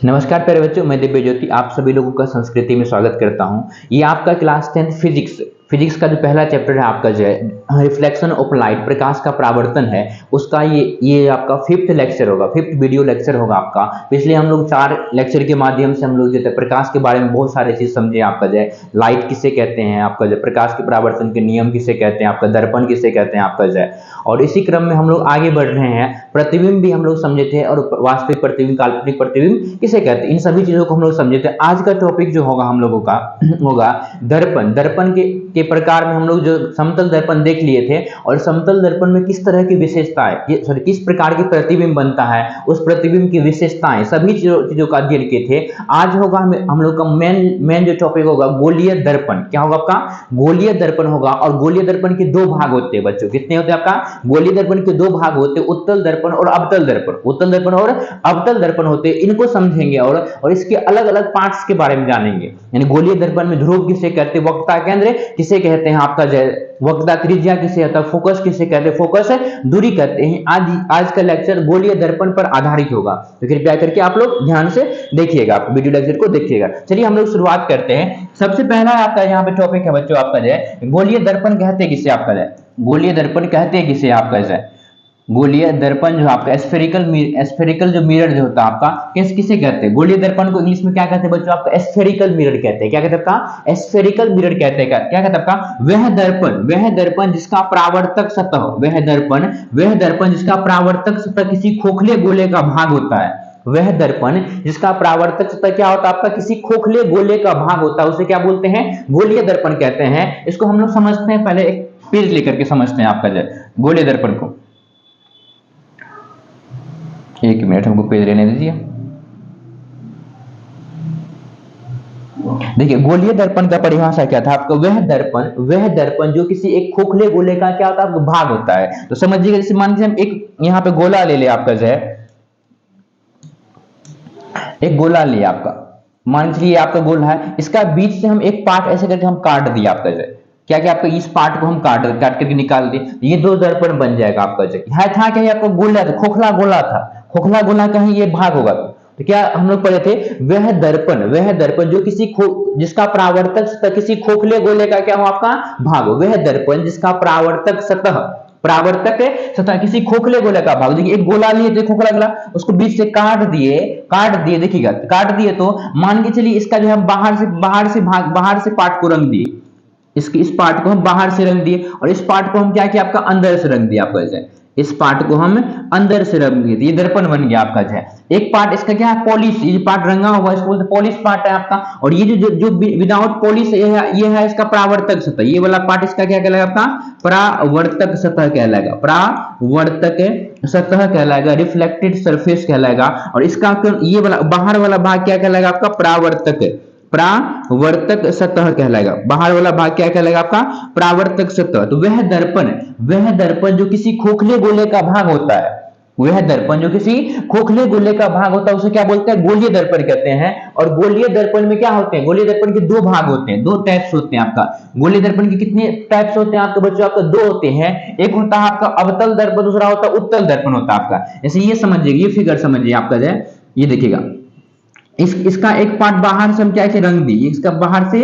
नमस्कार प्यारे बच्चों, मैं दिव्य ज्योति आप सभी लोगों का संस्कृति में स्वागत करता हूं। ये आपका क्लास 10 फिजिक्स का जो पहला चैप्टर है आपका जो है रिफ्लेक्शन ऑफ लाइट, प्रकाश का परावर्तन है, उसका ये आपका फिफ्थ लेक्चर होगा, फिफ्थ वीडियो लेक्चर होगा आपका। पिछले हम लोग 4 लेक्चर के माध्यम से हम लोग जो है प्रकाश के बारे में बहुत सारे चीज समझे। आपका जो है लाइट किसे कहते हैं, आपका जो प्रकाश के परावर्तन के नियम किसे कहते हैं, आपका दर्पण किसे कहते हैं आपका जो है। और इसी क्रम में हम लोग आगे बढ़ रहे हैं, प्रतिबिंब भी हम लोग समझे थे और वास्तविक प्रतिबिंब, काल्पनिक प्रतिबिंब किसे कहते हैं, इन सभी चीजों को हम लोग समझे थे। आज का टॉपिक जो होगा हम लोगों का होगा दर्पण। दर्पण के प्रकार में हम लोग जो समतल दर्पण देख लिए थे और समतल दर्पण में किस तरह की विशेषताएं, किस प्रकार की प्रतिबिंब बनता है, उस प्रतिबिंब की विशेषताएं, सभी चीजों का अध्ययन किए थे। आज होगा हम लोग का मेन जो टॉपिक होगा गोलीय दर्पण। क्या होगा आपका? गोलीय दर्पण होगा। और गोलीय दर्पण के 2 भाग होते हैं बच्चों। कितने होते हैं आपका? गोलीय दर्पण के 2 भाग होते हैं, उत्तल दर्पण और अवतल दर्पण। उत्तल दर्पण और अवतल दर्पण होते हैं, इनको समझेंगे और इसके अलग अलग पार्ट्स के बारे में जानेंगे। यानी गोलीय दर्पण में ध्रुव किसे कहते हैं, वक्रता केंद्र किसे कहते हैं, आपका वक्रता त्रिज्या किसे होता है, फोकस किसे कहते हैं, फोकस दूरी कहते हैं। आज का लेक्चर गोलीय दर्पण पर आधारित होगा, तो कृपया करके आप लोग ध्यान से देखिएगा, वीडियो लेक्चर को देखिएगा। चलिए हम लोग शुरुआत करते हैं। सबसे पहला आपका यहाँ पे टॉपिक है बच्चों आपका जो है गोलीय दर्पण कहते हैं किसे, आपका जो गोलीय दर्पण कहते हैं किसे, आपका जो गोलीय दर्पण जो आपका स्फेरिकल जो मिरर जो होता है आपका किसे कहते हैं। गोलीय दर्पण को इंग्लिश में क्या कहते हैं बच्चों? आपका स्फेरिकल मिरर कहते हैं। क्या कहते हैं आपका? स्फेरिकल मिरर कहते हैं। क्या कहते हैं आपका? वह दर्पण जिसका परावर्तक सतह, वह दर्पण जिसका परावर्तक सतह किसी खोखले गोले का भाग होता है। वह दर्पण जिसका परावर्तक सतह क्या होता है आपका? किसी खोखले गोले का भाग होता है, उसे क्या बोलते हैं? गोलीय दर्पण कहते हैं। इसको हम लोग समझते हैं, पहले एक पेज लेकर के समझते हैं आपका जो गोलीय दर्पण को। एक मिनट हमको पेज लेने दीजिए। देखिए गोलीय दर्पण का परिभाषा क्या था आपका? वह दर्पण जो किसी एक खोखले गोले का क्या होता है? भाग होता है। तो समझिएगा, जैसे मान लीजिए हम एक यहाँ पे गोला ले ले आपका जो है, एक गोला लिया आपका, मान लीजिए आपका गोला है, इसका बीच से हम एक पार्ट ऐसे करके हम काट दिया आपका जो क्या क्या आपका इस पार्ट को हम काट करके निकाल दिए, ये 2 दर्पण बन जाएगा आपका जो है। था क्या आपका गोला था, खोखला गोला था, खोखला गोला का ही ये भाग होगा। तो क्या हम लोग पढ़े थे? वह दर्पण जो जिसका परावर्तक सतह किसी खोखले गोले का क्या हो आपका भाग हो। वह दर्पण जिसका परावर्तक सतह किसी खोखले गोले का भाग। देखिए एक गोला लिए थे, खोखला गोला, उसको बीच से काट दिए देखिएगा, काट दिए तो मान के चलिए इसका जो है बाहर से पार्ट को रंग दिए, इस पार्ट को हम बाहर से रंग दिए और इस पार्ट को हम क्या किया आपका अंदर से रंग दिया आपका जैसे, इस पार्ट को हम अंदर से रंग दिए, ये दर्पण बन गया आपका जो है। एक पार्ट इसका क्या है? पॉलिश, ये पार्ट रंगा हुआ है, इसको बोलते हैं पॉलिश पार्ट है आपका। और ये जो विदाउट पॉलिश ये है इसका परावर्तक सतह, ये वाला पार्ट इसका क्या कहलाएगा आपका? परावर्तक सतह कहलाएगा, परावर्तक सतह कहलाएगा, रिफ्लेक्टेड सरफेस कहलाएगा। और इसका ये वाला बाहर वाला भाग क्या कहलाएगा आपका? परावर्तक सतह कहलाएगा। बाहर वाला भाग क्या कहलाएगा आपका? परावर्तक सतह। तो वह दर्पण जो किसी खोखले गोले का भाग होता है, वह दर्पण जो किसी खोखले गोले का भाग होता है, उसे क्या बोलते हैं? गोलीय दर्पण कहते हैं। और गोलीय दर्पण में क्या होते हैं? गोलीय दर्पण के 2 भाग होते हैं, 2 टाइप्स होते हैं आपका। गोलीय दर्पण के कितने टाइप्स होते हैं आपके बच्चों? आपका 2 होते हैं। एक होता है आपका अवतल दर्पण, दूसरा होता है उत्तल दर्पण होता है आपका। जैसे ये समझिए, ये फिगर समझिए आपका जो है, ये देखिएगा, इसका एक पार्ट बाहर से हम क्या रंग दिए, इसका बाहर से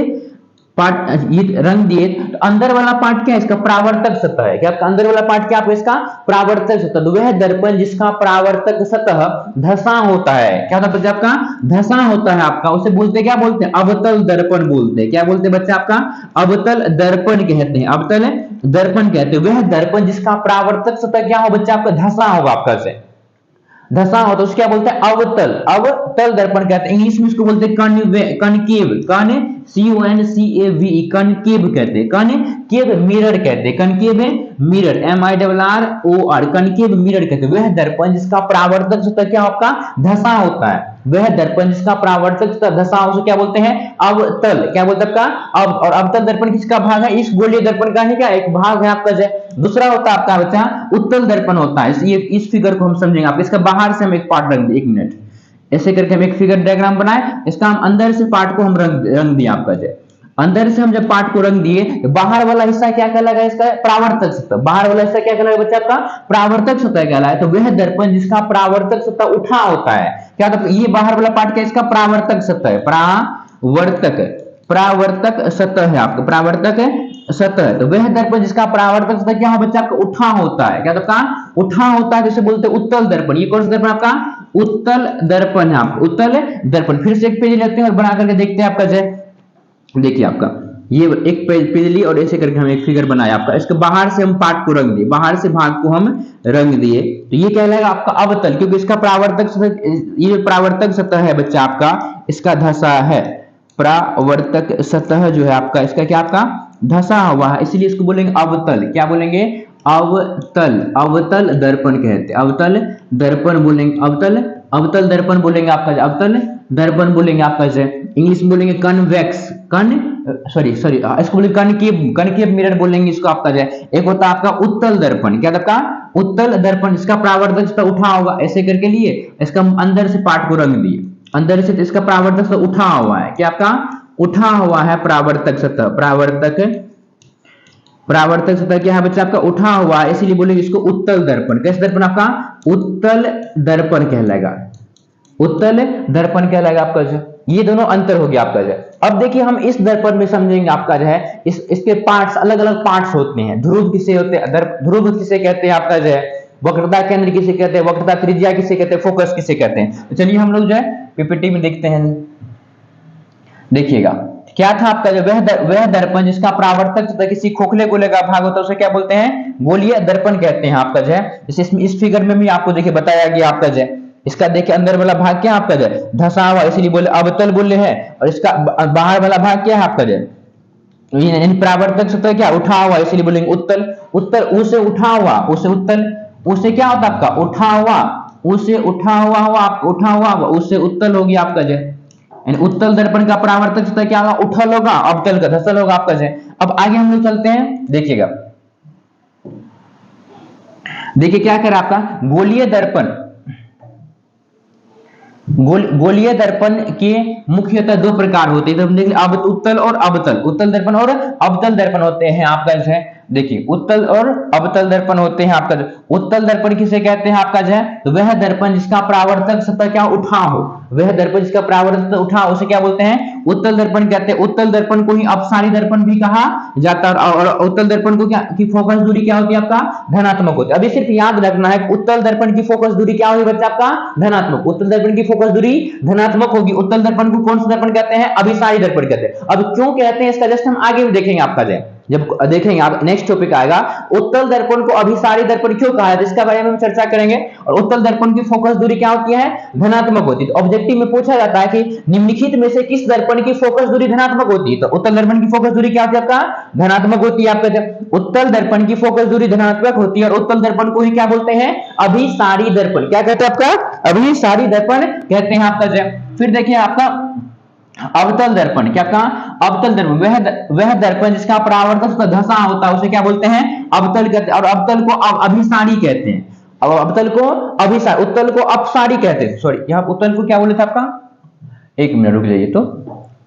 पार्ट ये रंग दिए, तो अंदर वाला पार्ट क्या है? इसका परावर्तक सतह है। क्या अंदर वाला पार्ट क्या है इसका? परावर्तक सतह। तो वह दर्पण जिसका परावर्तक सतह धंसा होता है, क्या होता है बच्चा आपका? धंसा होता है आपका, उसे बोलते क्या बोलते हैं? अवतल दर्पण बोलते हैं। क्या बोलते हैं बच्चा आपका? अवतल दर्पण कहते हैं, अवतल दर्पण कहते हैं। वह दर्पण जिसका परावर्तक सतह क्या हो बच्चा आपका? धंसा होगा आपका से धसा हो, तो उसको क्या बोलते हैं? अवतल दर्पण कहते हैं। इंग्लिश में इसको बोलते हैं कनकेव, कनकेव कहते हैं, कनकेव मिरर कहते हैं, concave mirror, MIRROR, concave mirror कहते हैं। वह दर्पण जिसका परावर्तक सतह क्या आपका? धसा होता है, वह दर्पण जिसका परावर्तक सतह धसा हो, उसे क्या बोलते हैं? अवतल। क्या बोलते हैं आपका? और अवतल दर्पण किसका भाग है? इस गोलीय दर्पण का ही क्या एक भाग है आपका। दूसरा होता है आपका बच्चा उत्तल दर्पण होता है। इस फिगर को हम समझेंगे आप, इसका बाहर से हम एक पार्ट रंग दें, 1 मिनट ऐसे करके हम एक फिगर डायग्राम बनाए, इसका हम अंदर से पार्ट को हम रंग दिया आपका अंदर से हम जब पार्ट को रंग दिए तो बाहर वाला हिस्सा क्या कहलाएगा, इसका परावर्तक सतह। बाहर वाला हिस्सा क्या कहलाएगा बच्चा, आपका परावर्तक सतह कहलाए। तो वह दर्पण जिसका परावर्तक सतह उठा होता है, क्या मतलब ये बाहर वाला पार्ट क्या, इसका परावर्तक सतह है, परावर्तक सतह है आपका, परावर्तक सतह। तो वह दर्पण जिसका परावर्तक सतह क्या है बच्चा, आपका उठा होता है। क्या आपका उठा होता है, जैसे बोलते हैं उत्तल दर्पण। ये कौन सा दर्पण आपका, उत्तल दर्पण है आपका, उत्तल दर्पण। फिर से एक पेज लेते हैं और बना करके देखते हैं आपका जय। देखिए आपका ये एक पेज ली और ऐसे करके हम एक फिगर बनाया आपका। इसके बाहर से हम पार्ट को रंग दिए, बाहर से भाग को हम रंग दिए, तो ये कहलाएगा आपका अवतल, क्योंकि इसका परावर्तक सतह, ये परावर्तक सतह है बच्चा आपका, इसका धसा है। परावर्तक सतह जो है आपका, इसका क्या, आपका धसा हुआ है, इसलिए इसको बोलेंगे अवतल। क्या बोलेंगे, अवतल। अवतल दर्पण कहते हैं, अवतल दर्पण बोलेंगे, अवतल दर्पण बोलेंगे आपका, अवतल दर्पण बोलेंगे आपका। इंग्लिश में बोलेंगे कन्वेक्स, इसको बोलेंगे कनकेव मिरर बोलेंगे इसको आपका। एक होता है आपका उत्तल दर्पण, क्या आपका उत्तल दर्पण, इसका परावर्तक सतह उठा होगा, ऐसे करके लिए इसका अंदर से पार्ट को रंग दिए, अंदर से इसका परावर्तक सतह उठा हुआ है, क्या आपका उठा हुआ है परावर्तक सतह, परावर्तक सतह क्या है बच्चा, आपका उठा हुआ है, इसीलिए बोलेंगे इसको उत्तल दर्पण। कैसे दर्पण, आपका उत्तल दर्पण कहलाएगा, उत्तल दर्पण कहलाएगा आपका। जो ये दोनों अंतर हो गया आपका। जो अब देखिए हम इस दर्पण में समझेंगे आपका जो है, इसके पार्ट्स, अलग अलग पार्ट्स होते हैं। ध्रुव किसे होते हैं, ध्रुव किसे कहते हैं आपका जो है, वक्रता केंद्र किसे कहते हैं, वक्रता त्रिज्या किसे कहते हैं, फोकस किसे कहते हैं। तो चलिए हम लोग जो है पीपीटी में देखते हैं। देखिएगा क्या था आपका, जो वह दर्पण जिसका परावर्तक सतह किसी खोखले गोले का भाग होता है उसे क्या बोलते हैं, गोलीय दर्पण कहते हैं आपका। जो है इस फिगर में भी आपको देखिए बताया गया आपका। जो इसका देखिए अंदर वाला भाग क्या आपका जो धसा हुआ, इसीलिए बोले अवतल बोले हैं, और इसका बाहर वाला भाग क्या है आपका जो परावर्तक सतह क्या उठा हुआ, इसीलिए बोलेंगे उत्तल। उत्तल उसे उठा हुआ, उसे उत्तल, उसे क्या होता है आपका उठा हुआ, उसे उठा हुआ उठा हुआ उसे उत्तल होगी आपका। जो उत्तल दर्पण का परावर्तक सतह क्या होगा, उठल होगा, अवतल का धसल होगा आपका। जो अब आगे हम लोग चलते हैं, देखिएगा देखिए क्या करें आपका गोलीय दर्पण। गोलीय दर्पण के मुख्यतः दो प्रकार होते हैं, तो उत्तल और अवतल, उत्तल दर्पण और अवतल दर्पण होते हैं आपका। जो है देखिए उत्तल और अवतल दर्पण होते हैं आपका। उत्तल दर्पण किसे कहते हैं आपका जो है, तो वह दर्पण जिसका परावर्तक सतह क्या उठा हो, वह दर्पण जिसका परावर्तक सतह उठा हो उसे क्या बोलते हैं, उत्तल दर्पण कहते हैं। उत्तल दर्पण को ही अपसारी दर्पण भी कहा जाता है, और उत्तल दर्पण को क्या की फोकस दूरी क्या होती है आपका, धनात्मक होती है। अभी सिर्फ याद रखना है उत्तल दर्पण की फोकस दूरी क्या होगी बच्चा आपका, धनात्मक। उत्तल दर्पण की फोकस दूरी धनात्मक होगी। उत्तल दर्पण को कौन सा दर्पण कहते हैं, अभिसारी दर्पण कहते हैं। अब क्यों कहते हैं इसका जस्ट हम आगे भी देखेंगे आपका। जब देखेंगे आप नेक्स्ट टॉपिक आएगा, उत्तल दर्पण को अभिसारी दर्पण क्यों कहा है, इसका बारे में हम चर्चा करेंगे। और उत्तल दर्पण की फोकस दूरी क्या होती है, धनात्मक होती है। तो ऑब्जेक्टिव में पूछा जाता है कि निम्नलिखित में से किस दर्पण की फोकस दूरी धनात्मक होती है, तो उत्तल दर्पण की फोकस दूरी क्या होती है आपका, धनात्मक होती है आपका। उत्तल दर्पण की फोकस दूरी धनात्मक होती है, और उत्तल दर्पण को ही क्या बोलते हैं, अभिसारी दर्पण। क्या कहते हैं आपका, अभिसारी दर्पण कहते हैं आपका। फिर देखिए आपका अवतल दर्पण, क्या कहा, अवतल दर्पण वह दर्पण जिसका परावर्तक धसा होता है उसे क्या बोलते हैं, अवतल कहते हैं। और अवतल को अभिसारी कहते हैं। अब अवतल को अभिसारी, उत्तल को अपसारी कहते हैं। सॉरी यहाँ उत्तल को क्या बोले थे आपका, एक मिनट रुक जाइए। तो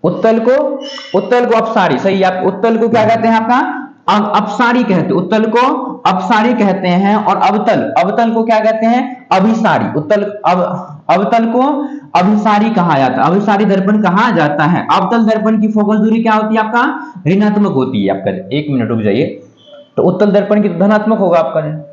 उत्तल को अपसारी, सही। आप उत्तल को क्या कहते हैं आपका, अपसारी कहते हैं। उत्तल को अपसारी कहते हैं, और अवतल को क्या कहते हैं, अभिसारी। अवतल को अभिसारी कहा जाता है, अभिसारी दर्पण कहा जाता है। अवतल दर्पण की फोकस दूरी क्या होती है आपका, ऋणात्मक होती है आपका। एक मिनट रुक जाइए। तो उत्तल दर्पण की धनात्मक होगा आपका।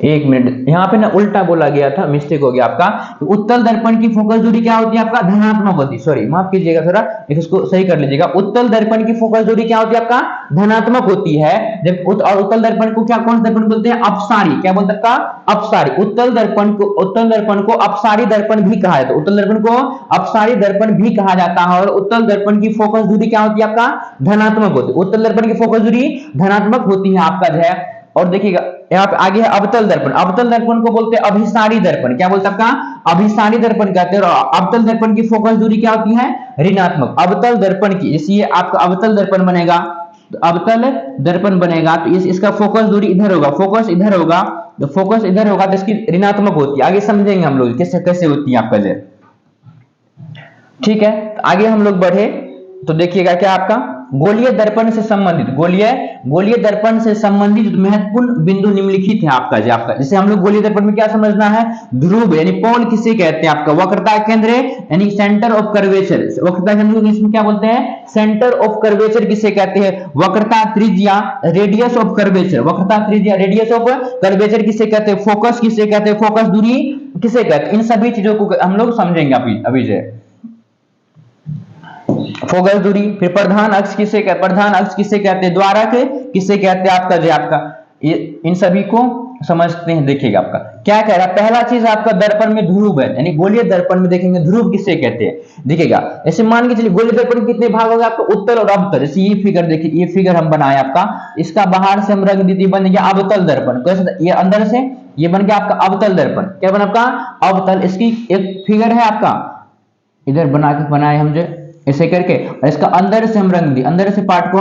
एक मिनट, यहाँ पे ना उल्टा बोला गया था, मिस्टेक हो गया आपका। तो उत्तल दर्पण की फोकस दूरी क्या होती है आपका, धनात्मक होती है। सॉरी माफ कीजिएगा, थोड़ा इसको सही कर लीजिएगा। उत्तल दर्पण की फोकस दूरी क्या होती है आपका, धनात्मक होती है। जब और उत्तल दर्पण को क्या, कौन सा दर्पण बोलते हैं, अपसारी। क्या बोलते हैं आपका, अपसारी। उत्तल दर्पण को अपसारी दर्पण भी कहा जाता है। उत्तल दर्पण को अपसारी दर्पण भी कहा जाता है। और उत्तल दर्पण की फोकस दूरी क्या होती है आपका, धनात्मक होती है। उत्तल दर्पण की फोकस दूरी धनात्मक होती है आपका जो है। और देखिएगा यहाँ पे आगे है अवतल दर्पण। अवतल दर्पण को बोलते हैं अभिसारी दर्पण। क्या बोलते हैं आपका, अभिसारी दर्पण कहते हैं। और अवतल दर्पण की फोकस दूरी क्या होती है, ऋणात्मक। अवतल दर्पण की, इसलिए आपका अवतल दर्पण बनेगा, तो अवतल दर्पण बनेगा तो इसका फोकस दूरी इधर होगा, फोकस इधर होगा, तो फोकस इधर होगा तो इसकी ऋणात्मक होती है। आगे समझेंगे हम लोग कैसे कैसे होती है आपका। ठीक है, आगे हम लोग बढ़े। तो देखिएगा क्या आपका गोलीय दर्पण से संबंधित गोलीय दर्पण से संबंधित महत्वपूर्ण बिंदु निम्नलिखित है आपका जैसे हम लोग गोलीय दर्पण में क्या समझना है, ध्रुव यानी पोल किसे कहते हैं आपका, वक्रता केंद्र यानी सेंटर ऑफ कर्वेचर, वक्रता केंद्र को इसमें क्या बोलते हैं, सेंटर ऑफ कर्वेचर किसे कहते हैं, वक्रता त्रिज्या रेडियस ऑफ कर्वेचर, वक्रता त्रिज्या रेडियस ऑफ कर्वेचर किसे कहते हैं, फोकस किसे कहते हैं, फोकस दूरी किसे कहते हैं, इन सभी चीजों को हम लोग समझेंगे अभी जो फोकस दूरी। फिर प्रधान अक्ष किसे कहते हैं, द्वारक किसे कहते हैं आपका इन सभी को समझते हैं। देखिएगा आपका क्या कह रहा है, पहला चीज आपका दर्पण में ध्रुव है, यानी गोलीय दर्पण में देखेंगे ध्रुव किसे कहते हैं। देखिएगा ऐसे मान के चलिए गोलीय दर्पण कितने भाग होगा आपका, उत्तल और अवतल। जैसे ये फिगर देखिए, ये फिगर हम बनाए आपका, इसका बाहर से हम रंग दीदी बन गया अवतल दर्पण, कैसे ये अंदर से ये बन गया आपका अवतल दर्पण, क्या बना आपका अवतल। इसकी एक फिगर है आपका, इधर बनाए हम जो ऐसे करके, और इसका अंदर से हम रंग दिए, अंदर से पार्ट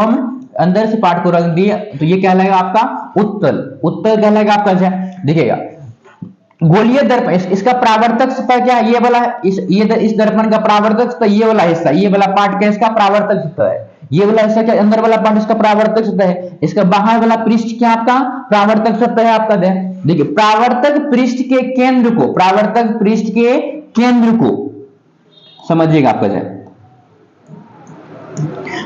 को रंग दिए, तो ये क्या लगेगा आपका उत्तल कहलाएगा आपका। देखिएगा गोलीय दर्पण इसका प्रावर्तक सतह क्या है, ये वाला इस दर्पण का प्रावर्तक सतह ये वाला हिस्सा, ये वाला पार्ट क्या इसका प्रावर्तक सतह है, ये वाला हिस्सा क्या अंदर वाला पार्ट इसका प्रावर्तक सतह है, इसका बाहर वाला पृष्ठ क्या आपका प्रावर्तक सतह है आपका। देखिए प्रावर्तक पृष्ठ के केंद्र को समझिएगा आपका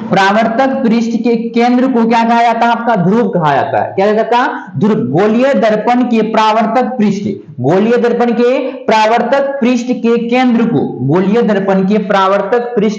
प्रावर्तक पृष्ठ के केंद्र को क्या कहा जाता है आपका, ध्रुव कहा जाता है। क्या कहता है, ध्रुव। गोलीय दर्पण के प्रावर्तक पृष्ठ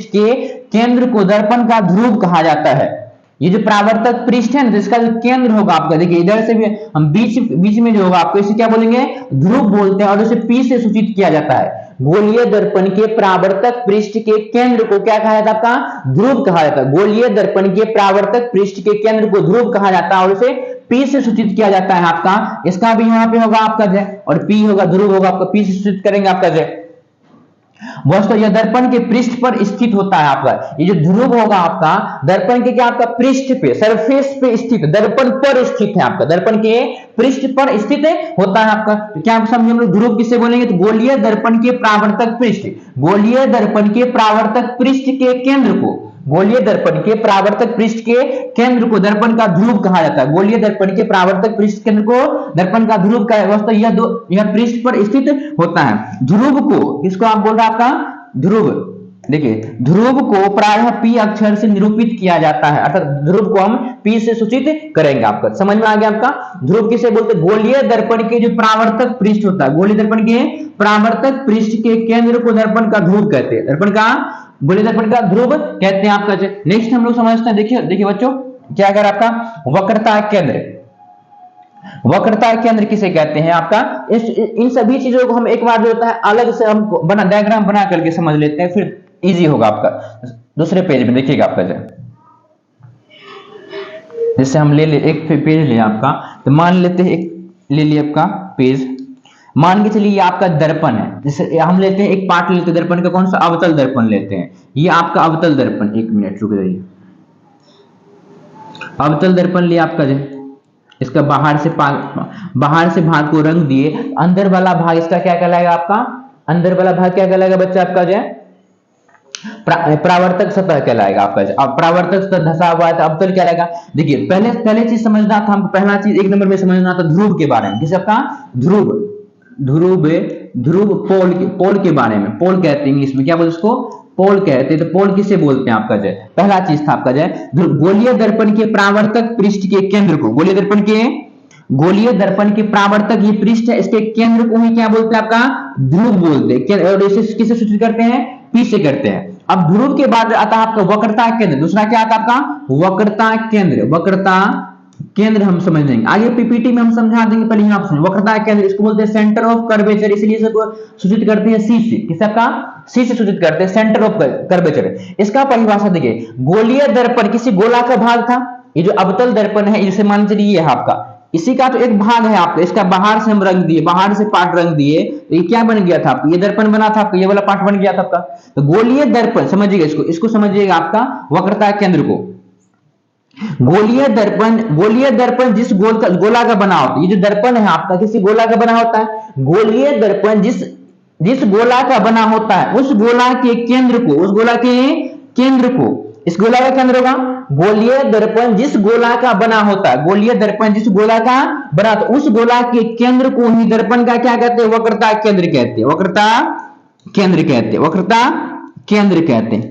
के केंद्र को दर्पण का ध्रुव कहा जाता है। ये जो प्रावर्तक पृष्ठ है ना, तो इसका जो केंद्र होगा आपका, देखिए इधर से भी हम बीच में जो होगा आपको इसे क्या बोलेंगे, ध्रुव बोलते हैं, और इसे P से सूचित किया जाता है। गोलीय दर्पण के प्रावर्तक पृष्ठ के केंद्र को क्या कहा जाता है आपका, ध्रुव कहा जाता है। गोलीय दर्पण के प्रावर्तक पृष्ठ के केंद्र को ध्रुव कहा जाता है, और इसे P से सूचित किया जाता है आपका। इसका भी यहाँ पे होगा आपका और P होगा, ध्रुव होगा आपका, P से सूचित करेंगे आपका वस्तु यह दर्पण के पृष्ठ पर स्थित होता है आपका। ये जो ध्रुव होगा आपका दर्पण के क्या आपका पृष्ठ पे, सरफेस पे स्थित, दर्पण पर स्थित है आपका, दर्पण के पृष्ठ पर स्थित होता है आपका। तो क्या आप समझे हम लोग ध्रुव किसे बोलेंगे, तो गोलीय दर्पण के प्रावर्तक पृष्ठ के केंद्र को, गोलीय दर्पण के प्रावर्तक पृष्ठ के केंद्र को दर्पण का ध्रुव कहा जाता है। गोलीय दर्पण के प्रावर्तक पृष्ठ केंद्र को दर्पण का ध्रुव का वस्तु यह पृष्ठ पर स्थित होता है। ध्रुव को किसको आप बोल रहे हैं आपका, ध्रुव। देखिए ध्रुव को प्रायः P अक्षर से निरूपित किया जाता है, अर्थात ध्रुव को हम P से सूचित करेंगे। आपका समझ में आ गया आपका, ध्रुव किसे बोलते हैं, गोलीय दर्पण के जो प्रावर्तक पृष्ठ होता है, गोलीय दर्पण के प्रावर्तक पृष्ठ के केंद्र को दर्पण का ध्रुव कहते हैं, गोलीय दर्पण का ध्रुव कहते हैं आपका। नेक्स्ट हम लोग समझते हैं, देखिए बच्चों क्या अगर आपका वक्रता केंद्र किसे कहते हैं आपका। इन सभी चीजों को हम एक बार जो होता है अलग से हम डायग्राम बना करके समझ लेते हैं, फिर इजी होगा आपका। दूसरे पेज में देखिएगा आपका जैसे हम एक पेज ले आपका, तो मान लेते हैं ले लिया आपका पेज, मान के चलिए ये आपका दर्पण है। जैसे हम लेते हैं एक पार्ट लेते हैं दर्पण का, कौन सा, अवतल दर्पण लेते हैं। ये आपका अवतल दर्पण, एक मिनट रुक जाइए, अवतल दर्पण लिया आपका इसका बाहर से भाग को रंग दिए, अंदर वाला भाग इसका क्या कहलाएगा आपका, अंदर वाला भाग क्या कहलाएगा बच्चा आपका प्रावर्तक सतह कहलाएगा आपका। प्रावर्तक सतह धसा हुआ है तो अवतल क्या रहेगा। देखिए पहले चीज समझना था हमको, पहला चीज एक नंबर में समझना था ध्रुव के बारे में। किस आपका ध्रुव पोल के बारे में, पोल कहते हैं इंग्लिश में, क्या बोलते उसको, पोल कहते हैं। तो पोल किसे बोलते हैं आपका पहला चीज था आपका गोलीय दर्पण के प्रावर्तक पृष्ठ के केंद्र को, गोलीय दर्पण के प्रावर्तक ये पृष्ठ है, इसके केंद्र को ही क्या बोलते हैं आपका, ध्रुव बोलते हैं। और इसे किसे सूचित करते हैं, P से करते हैं। अब ध्रुव के बाद आता है आपका वक्रता केंद्र, दूसरा क्या आता है आपका वक्रता केंद्र हम समझ लेंगे आगे, पीपीटी में हम समझा देंगे, पहले यहाँ समझ। वक्रता केंद्र इसको बोलते हैं सेंटर ऑफ कर्वेचर, इसलिए इसको सूचित करते हैं C से। किस आपका C से सूचित करते हैं, सेंटर ऑफ कर्वेचर। इसका परिभाषा देखिए, गोलीय दर्पण किसी गोला का भाग था, ये जो अवतल दर्पण है जैसे मान चलिए ये है आपका, इसी का तो एक भाग है आपका, इसका बाहर से हम रंग दिए, बाहर से पार्ट रंग दिए, तो ये क्या बन गया था आपका, ये दर्पण बना था आपका, ये वाला पार्ट बन गया था आपका। तो गोलीय दर्पण समझिएगा, इसको समझिएगा आपका वक्रता केंद्र को। गोलीय दर्पण जिस गोला का बना होता है, ये जो दर्पण है आपका किसी गोला का बना होता है। गोलीय दर्पण जिस गोला का बना होता है, उस गोला के केंद्र को इस गोला का केंद्र होगा गोलीय दर्पण जिस गोला का बना होता है, गोलीय दर्पण जिस गोला का बना तो उस गोला के केंद्र को ही दर्पण का क्या कहते हैं, वक्रता केंद्र कहते हैं, वक्रता केंद्र कहते हैं, वक्रता केंद्र कहते हैं।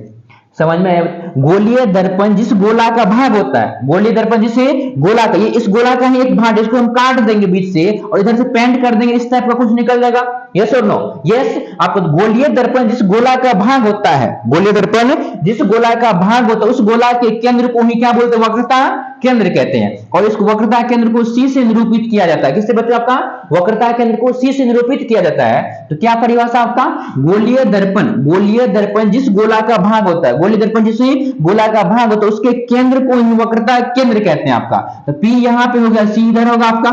समझ में आया? गोलीय दर्पण जिस गोला का भाग होता है, गोलीय दर्पण जिसे गोला का, ये इस गोला का ही एक भाग, इसको हम काट देंगे बीच से और इधर से पेंट कर देंगे, इस टाइप का कुछ निकल जाएगा। यस और नो? यस। आपको गोलीय दर्पण जिस गोला का भाग होता है, गोलीय दर्पण जिस गोला का भाग होता है उस गोला के केंद्र को ही क्या बोलते हैं, वक्रता केंद्र कहते हैं। और इस वक्रता केंद्र को C से निरूपित किया जाता है। किससे बच्चों? आपका वक्रता केंद्र को C से निरूपित किया जाता है। तो क्या परिभाषा आपका? गोलीय दर्पण, गोलीय दर्पण जिस गोला का भाग होता है, गोलीय दर्पण जिस गोला का भाग होता है उसके केंद्र को ही वक्रता केंद्र कहते हैं आपका। तो P यहां पे हो गया, C इधर होगा आपका।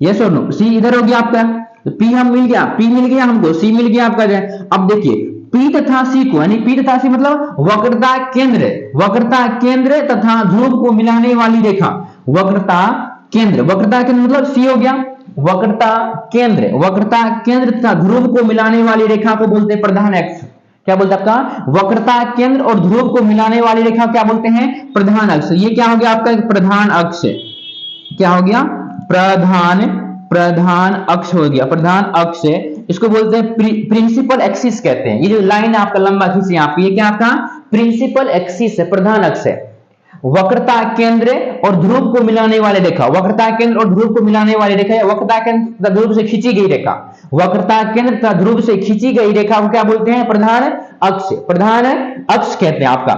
यस और नो? C इधर हो गया आपका, तो P हम मिल गया, P मिल गया हमको, C मिल गया आपका। अब देखिए P तथा C को, यानी P तथा C मतलब वक्रता केंद्र, वक्रता केंद्र तथा ध्रुव को मिलाने वाली रेखा, वक्रता केंद्र, वक्रता केंद्र मतलब C हो गया, वक्रता केंद्र, वक्रता केंद्र तथा ध्रुव को मिलाने वाली रेखा को बोलते हैं प्रधान अक्ष। क्या बोलते हैं आपका? वक्रता केंद्र और ध्रुव को मिलाने वाली रेखा क्या बोलते हैं? प्रधान अक्ष। ये क्या हो गया आपका? प्रधान अक्ष। क्या हो गया? प्रधान अक्ष हो गया, प्रधान अक्ष। इसको बोलते हैं प्रिंसिपल एक्सिस कहते हैं। ये जो लाइन है आपका लंबा खींचे यहाँ पे, ये क्या आपका? प्रिंसिपल एक्सिस है, प्रधान अक्ष है। वक्रता केंद्र और ध्रुव को मिलाने वाली रेखा, वक्रता केंद्र और ध्रुव को मिलाने वाली रेखा है वक्रता केंद्र तथा ध्रुव से खींची गई रेखा, वक्रता केंद्र तथा ध्रुव से खींची गई रेखा को क्या बोलते हैं? प्रधान अक्ष, प्रधान अक्ष कहते हैं आपका।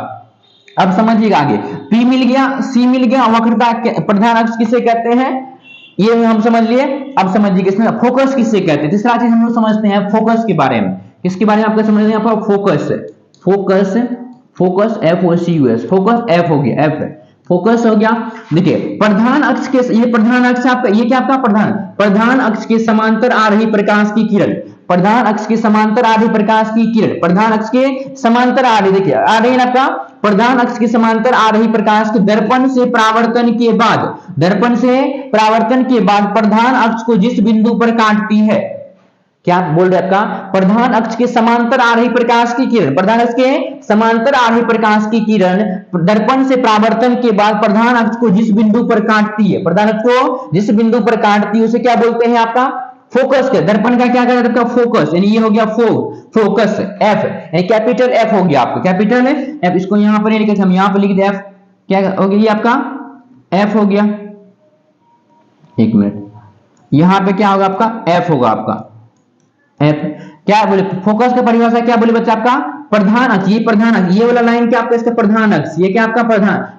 अब समझिएगा आगे, P मिल गया, C मिल गया, वक्रता प्रधान अक्ष किसे कहते हैं ये हम समझ लिए। अब समझिए इसमें फोकस किसे कहते हैं। तीसरा चीज हम लोग समझते हैं फोकस के बारे में। किसके बारे में आपको समझ रहे हैं? Focus, focus, focus FOCUS, focus F हो गया, F है, फोकस हो गया। देखिए प्रधान अक्ष के, ये प्रधान अक्ष आपका, ये क्या आपका? प्रधान अक्ष के समांतर आ रही प्रकाश की किरण, प्रधान अक्ष के समांतर आ रही प्रकाश की किरण, प्रधान अक्ष के समांतर आ रही, देखिए आ रही है आपका, प्रधान अक्ष के समांतर आ रही प्रकाश के दर्पण से परावर्तन के बाद, दर्पण से परावर्तन के बाद प्रधान अक्ष को जिस बिंदु पर काटती है, क्या बोल रहे आपका? प्रधान अक्ष के समांतर आ रही प्रकाश की किरण, प्रधान अक्ष के समांतर आ रही प्रकाश की किरण दर्पण से परावर्तन के बाद प्रधान अक्ष को जिस बिंदु पर काटती है, प्रधान अक्ष को जिस बिंदु पर काटती है उसे क्या बोलते हैं आपका? फोकस के। दर्पण का क्या कहते हैं आपका? फोकस, यानी ये हो गया फोकस F, यानी कैपिटल F हो गया आपका, कैपिटल F। इसको यहां पर नहीं लिखे, हम यहां पर लिख दे F, क्या हो गया? ये आपका F हो गया। एक मिनट, यहां पे क्या होगा आपका? F होगा आपका, F। क्या बोले? फोकस का परिभाषा क्या बोले बच्चा आपका? प्रधान अक्ष, ये प्रधान अक्ष, ये वाला लाइन क्या आपका? इसका प्रधान अक्ष, ये क्या आपका?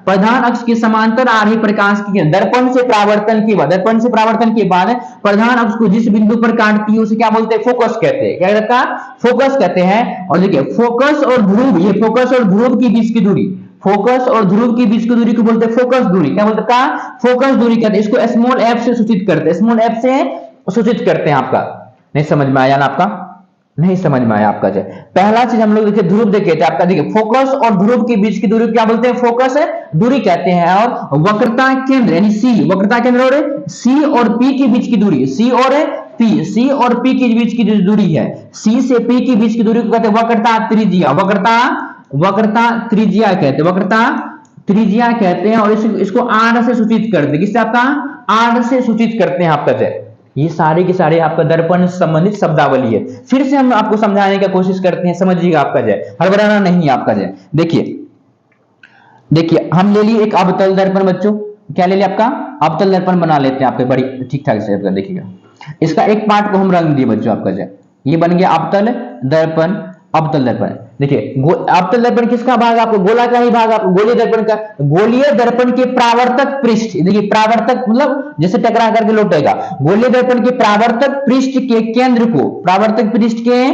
प्रधान अक्ष के समांतर आ रही प्रकाश की किरण दर्पण से परावर्तन के बाद, दर्पण से परावर्तन के बाद प्रधान अक्ष को जिस बिंदु पर काटती है उसे क्या बोलते हैं? फोकस कहते हैं। क्या कहता है? फोकस कहते हैं। और देखिए फोकस और ध्रुव, ये फोकस और ध्रुव के बीच की दूरी, फोकस और ध्रुव के बीच की दूरी को बोलते हैं फोकस दूरी। क्या बोलते हैं? फोकस दूरी कहते हैं। इसको स्मॉल f से सूचित करते हैं, स्मॉल f से सूचित करते हैं आपका। नहीं समझ में आया ना आपका? नहीं समझ में आया आपका? जो पहला चीज हम लोग देखिए ध्रुव देखे थे आपका, देखिए फोकस और ध्रुव के बीच की दूरी क्या बोलते हैं? फोकस दूरी कहते हैं। और वक्रता केंद्र यानी C, वक्रता केंद्र और C और P के बीच की दूरी, C और P, C और P के बीच की दूरी है, C से P के बीच की दूरी को कहते हैं वक्रता त्रिज्या, वक्रता त्रिज्या कहते हैं, वक्रता त्रिज्या कहते हैं। और इसको R से सूचित करते हैं। किससे? आपका R से सूचित करते हैं आपका। ये सारे के सारे आपका दर्पण संबंधित शब्दावली है। फिर से हम आपको समझाने की कोशिश करते हैं, समझिएगा आपका। हड़बड़ाना नहीं आपका। देखिए हम ले लिए एक अवतल दर्पण बच्चों, क्या ले लिया आपका? अवतल दर्पण बना लेते हैं आपके बड़ी ठीक ठाक से। आपका देखिएगा इसका एक पार्ट को हम रंग दिए बच्चों आपका। ये बन गया अवतल दर्पण, अवतल दर्पण। देखिए अवतल दर्पण किसका भाग? आपको गोला का ही भाग, आपको गोलीय दर्पण का। गोलीय दर्पण के परावर्तक पृष्ठ, देखिए परावर्तक मतलब जैसे टकरा करके लौटेगा। गोलीय दर्पण के परावर्तक पृष्ठ के केंद्र को, परावर्तक पृष्ठ के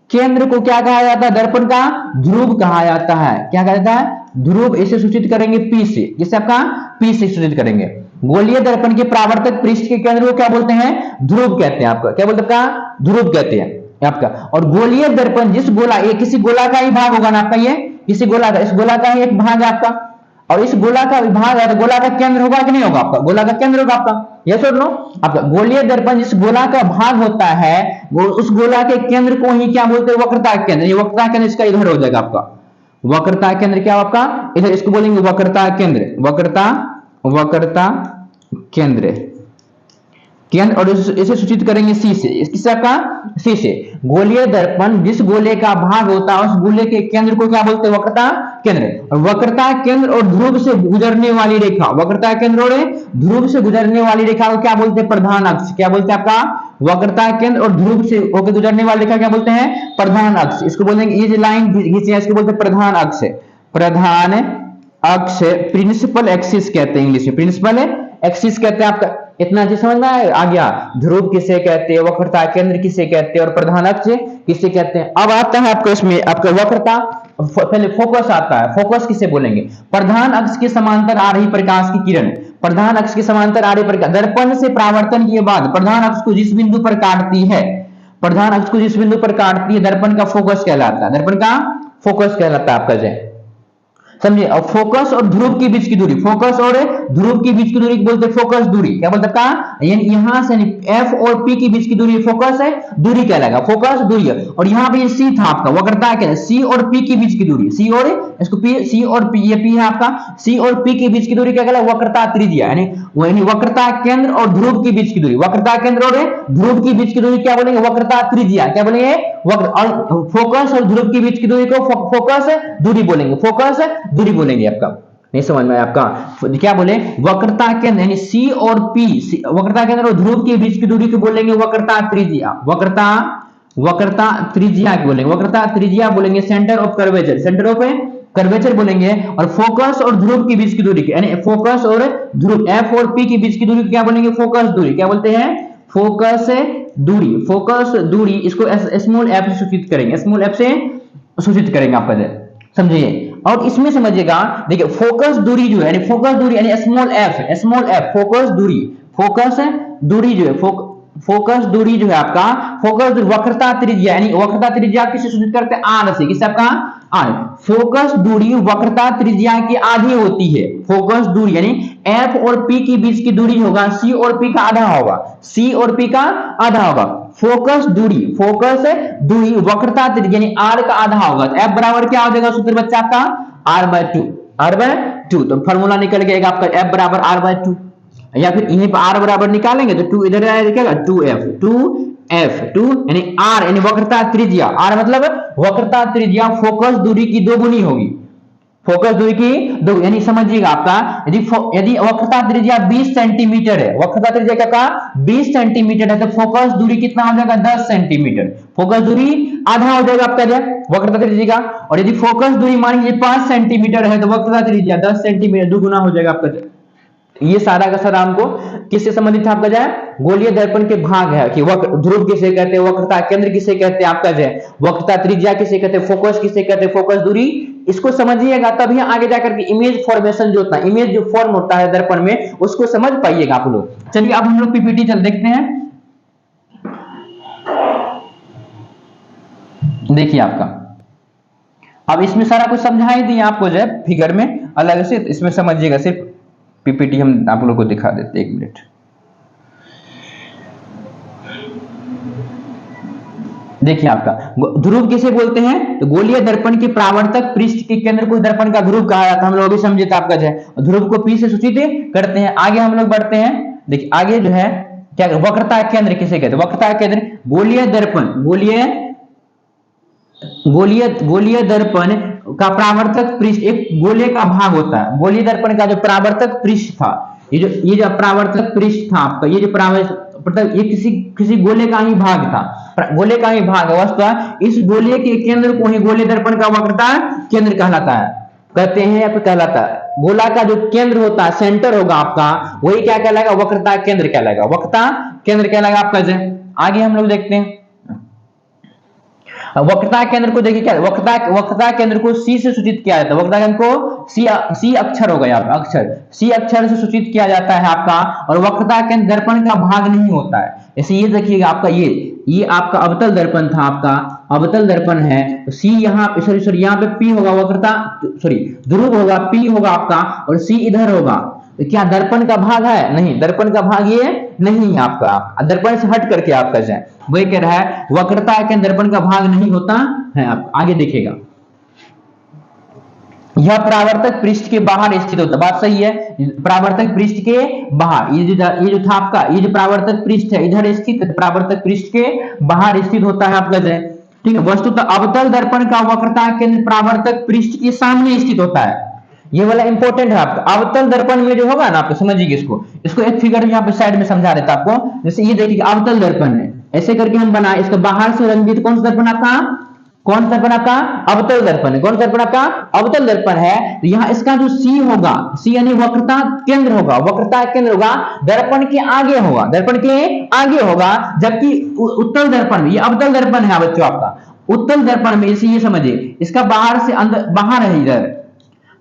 केंद्र को क्या कहा जाता है? दर्पण का ध्रुव कहा जाता है। क्या कहा जाता है? ध्रुव। इसे सूचित करेंगे P से, जिससे आपका P से सूचित करेंगे। गोलीय दर्पण के परावर्तक पृष्ठ के केंद्र को क्या बोलते हैं? ध्रुव कहते हैं आपका। क्या बोलते हैं आपका? ध्रुव कहते हैं आपका। और गोलीय दर्पण जिस गोला, ये किसी गोला का ही भाग होगा ना आपका, ये किसी गोला का, इस गोला का ही एक भाग है आपका। और इस गोला का विभाग है तो गोला का केंद्र होगा कि नहीं होगा? आपका गोला का केंद्र होगा आपका। यस और नो? आपका गोलीय दर्पण जिस गोला का भाग होता है वो उस गोला के केंद्र को ही क्या बोलते हैं? वक्रता केंद्र। ये वक्रता केंद्र इसका इधर हो जाएगा आपका, वक्रता केंद्र क्या आपका, इधर इसको बोलेंगे वक्रता केंद्र, वक्रता केंद्र केंद्र, और इसे सूचित करेंगे सी से। किससे आपका, सी से। गोलीय दर्पण जिस गोले का भाग होता है उस गोले के केंद्र को क्या बोलते हैं, वक्रता केंद्र। और वक्रता केंद्र और ध्रुव से गुजरने वाली रेखा, वक्रता केंद्र और ध्रुव से गुजरने वाली रेखा को क्या बोलते हैं, प्रधान अक्ष। क्या बोलते हैं आपका, वक्रता केंद्र और ध्रुव से होकर गुजरने वाली रेखा क्या बोलते हैं, प्रधान अक्ष। इसको बोलेंगे, ये जो लाइन खींची है इसको बोलते हैं प्रधान अक्ष, प्रधान अक्ष, प्रिंसिपल एक्सिस कहते हैं इंग्लिश में, प्रिंसिपल एक्सिस कहते हैं। आपका इतना चीज समझ में आ गया, ध्रुव किसे कहते हैं, वक्रता केंद्र किसे कहते हैं, और प्रधान अक्ष किसे कहते हैं। अब आता है आपको इसमें आपका वक्रता, पहले फोकस आता है। फोकस किसे बोलेंगे, प्रधान अक्ष के समांतर आ रही प्रकाश की किरण, प्रधान अक्ष के समांतर आ रही प्रकाश, दर्पण से परावर्तन के बाद प्रधान अक्ष को जिस बिंदु पर काटती है, प्रधान अक्ष को जिस बिंदु पर काटती है, दर्पण का फोकस कहलाता है, दर्पण का फोकस कहलाता है आपका जय, समझिए। और फोकस और ध्रुव के बीच की दूरी, फोकस और ध्रुव के बीच की दूरी बोलते हैं फोकस दूरी। क्या बोलते हैं, यानी यहां से एफ और पी के बीच की दूरी फोकस है, दूरी कहलाएगा, फोकस दूरी है। और यहाँ पे सी था आपका वक्रता क्या है, सी और पी के बीच की दूरी, सी और इसको पी, सी और पी, ये पी है आपका, सी और पी के बीच की दूरी क्या कहलाएगा, वक्रता त्रिज्या, यानी वक्रता केंद्र और ध्रुव के बीच की दूरी, वक्रता केंद्र और ध्रुव के बीच की दूरी क्या बोलेंगे, वक्रता त्रिज्या। क्या बोलेंगे, वक्र। और फोकस और ध्रुव के बीच की दूरी को फोकस दूरी बोलेंगे, फोकस दूरी बोलेंगे। आपका नहीं समझ में आपका, क्या बोले, वक्रता केंद्र यानी सी और पी, वक्रता केंद्र और ध्रुव के बीच की दूरी को बोलेंगे वक्रता त्रिज्या, वक्रता त्रिज्या बोलेंगे, वक्रता त्रिज्या बोलेंगे, centre of curvature, centre of curvature बोलेंगे। और फोकस और ध्रुव के बीच की दूरी यानी फोकस और ध्रुव, एफ और पी के बीच की दूरी क्या बोलेंगे, फोकस दूरी। क्या बोलते हैं, फोकस दूरी, फोकस दूरी। इसको स्मॉल एफ से सूचित करेंगे, स्मॉल एफ से सूचित करेंगे आपका, समझिए। और इसमें समझिएगा, देखिए फोकस दूरी जो है, यानी फोकस दूरी यानी small F, small F focus दूरी, फोकस दूरी जो है, फोकस दूरी जो है आपका, फोकस दूरी, वक्रता त्रिज्या यानी वक्रता त्रिज्या किससे सूचित करते हैं, आर से। किससे आपका, आर। फोकस दूरी वक्रता त्रिज्या की आधी होती है, फोकस दूरी यानी एफ और पी के बीच की दूरी होगा सी और पी का आधा होगा, सी और पी का आधा होगा। फोकस दूरी वक्रता त्रिज्या यानी आर का आधा होगा। तो एफ बराबर क्या हो जाएगा सूत्र बच्चा आपका, r/2, तो फॉर्मूला निकल गया आपका एफ बराबर r/2, या फिर यहीं पर r बराबर निकालेंगे तो 2 इधर आएगा, 2f यानी r यानी वक्रता त्रिज्या, r मतलब वक्रता त्रिज्या फोकस दूरी की दोगुनी होगी, फोकस दूरी की दो, यानी समझिएगा आपका, यदि वक्रता त्रिज्या 20 सेंटीमीटर है, वक्रता त्रिज्या क्या कहा 20 सेंटीमीटर है, तो फोकस दूरी कितना हो जाएगा 10 सेंटीमीटर, फोकस दूरी आधा हो जाएगा आपका वक्रता त्रिज्या का। और यदि फोकस दूरी मान लीजिए 5 सेंटीमीटर है तो वक्रता त्रिज्या 10 सेंटीमीटर दुगुना हो जाएगा आपका। ये सारा का सारा हमको किससे संबंधित था आपका जाए, गोलीय दर्पण के भाग है कि ध्रुव किसे कहते हैं, वक्रता केंद्र किसे कहते हैं आपका जाए, वक्रता त्रिज्या किसे कहते हैं, फोकस किसे कहते हैं, फोकस दूरी। इसको समझिएगा तभी आगे जाकर के इमेज फॉर्मेशन जो होता है, इमेज जो फॉर्म होता है दर्पण में, उसको समझ पाइएगा आप लोग। चलिए अब हम लोग पीपीटी चल देखते हैं। देखिए आपका, अब इसमें सारा कुछ समझा ही दिया आपको जो है फिगर में अलग से, इसमें समझिएगा, सिर्फ पीपीटी हम आप लोगों को दिखा देते, 1 मिनट। देखिए आपका ध्रुव किसे बोलते हैं, तो गोलीय दर्पण के परावर्तक पृष्ठ के केंद्र को दर्पण का ध्रुव कहा जाता है। हम लोग अभी समझे था आपका जो है, ध्रुव को पी से सूचित करते हैं। आगे हम लोग बढ़ते हैं, देखिए आगे जो है क्या, वक्रता केंद्र किसे कहते हैं, वक्रता केंद्र गोलीय दर्पण, गोलीय दर्पण का परावर्तक पृष्ठ एक गोले का भाग होता है। गोलीय दर्पण का जो परावर्तक पृष्ठ था, ये जो परावर्तक पृष्ठ था आपका, ये जो परावर्तक, ये किसी गोले का ही भाग था, गोले का ही भाग है वस्तु। इस गोले के केंद्र को ही गोलीय दर्पण का वक्रता केंद्र कहलाता है, कहते हैं या फिर कहलाता है। गोला का जो केंद्र होता है, सेंटर होगा आपका, वही क्या कहलाएगा, वक्रता केंद्र कहलाएगा, वक्रता केंद्र कहलाएगा आपका। आगे हम लोग देखते हैं वक्रता केंद्र को, देखिए क्या वक्रता केंद्र को सी से सूचित किया जाता है, वक्रता केंद्र को सी अक्षर होगा यहाँ पे, अक्षर सी अक्षर से सूचित किया जाता है आपका। और वक्रता केंद्र दर्पण का भाग नहीं होता है, जैसे ये देखिएगा आपका, ये आपका अवतल दर्पण था, आपका अवतल दर्पण है, तो सी यहाँ पे सॉरी यहाँ पे पी होगा, वक्रता ध्रुव होगा, पी होगा आपका, और सी इधर होगा। तो क्या दर्पण का भाग है, नहीं, दर्पण का भाग ये नहीं है आपका, दर्पण से हट करके आपका जाए, वही कह रहा है वक्रता के दर्पण का भाग नहीं होता है। आप आगे देखिएगा, यह परावर्तक पृष्ठ के बाहर स्थित होता है। बात सही है, परावर्तक पृष्ठ के बाहर, ये जो था आपका, ये जो परावर्तक पृष्ठ है इधर स्थित है, परावर्तक पृष्ठ के बाहर स्थित होता है आपका जो है, ठीक है। वस्तुतः अवतल दर्पण का वक्रता केंद्र परावर्तक पृष्ठ के सामने स्थित होता है। ये वाला इंपॉर्टेंट है आपका। अवतल दर्पण में जो होगा ना, आपको समझिए इसको एक फिगर यहाँ पे साइड में समझा देता आपको। जैसे ये देखिए अवतल दर्पण है, ऐसे करके हम बनाए, इसका बाहर से रंजित कौन सा दर्पण आपका, कौन सा दर्पण आपका, अवतल दर्पण है। कौन सा दर्पण आपका, अवतल दर्पण है। तो यहाँ इसका जो सी होगा, सी यानी वक्रता केंद्र होगा, वक्रता केंद्र होगा दर्पण के आगे होगा, दर्पण के आगे होगा। जबकि उत्तल दर्पण, ये अवतल दर्पण है बच्चों आपका, उत्तल दर्पण में इसे ये समझिए, इसका बाहर से अंदर, बाहर है इधर,